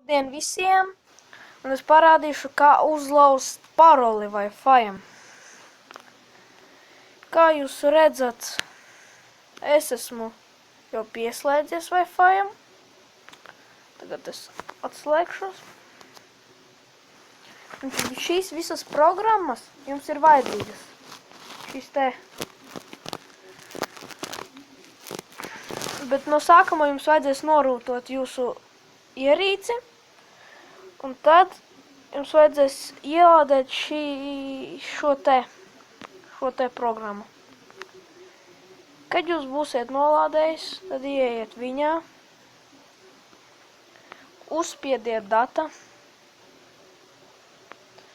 Labdien visiem! Un es parādīšu, kā uzlauzt paroli Wi-Fi-am. Kā jūs redzat, es esmu jau pieslēdzies Wi-Fi-am. Tagad es atslēgšos. Un tad šīs visas programmas jums ir vajadzīgas. Šīs te. Bet no sākuma jums vajadzēs norūtot jūsu ierīci. Un tad jums vajadzēs ielādēt šo te programmu. Kad jūs būsiet nolādējis, tad ieiet viņā, uzspiediet data,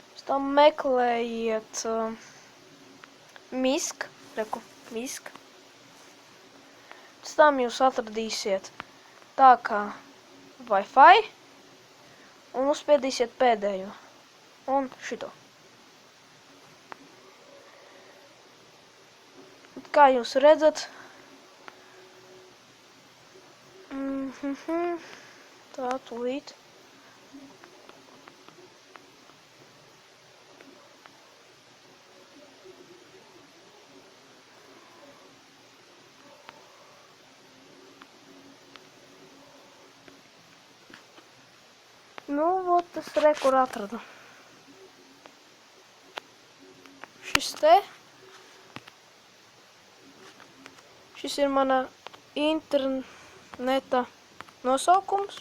pēc tam meklējiet MISK, MISK. Pēc tam jūs atradīsiet tā kā Wi-Fi un uzspiedīsiet pēdējo un šito. Kā jūs redzat, tā tūlīt. Nu, vot es rekur atradu. Šis ir mana interneta nosaukums.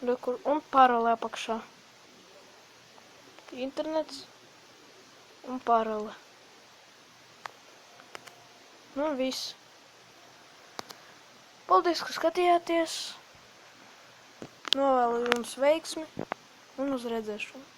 Rekur un parole apakšā. Internets un parole. Nu, viss. Paldies, ka skatījāties. Novēlu jums veiksmi un uz redzēšanu.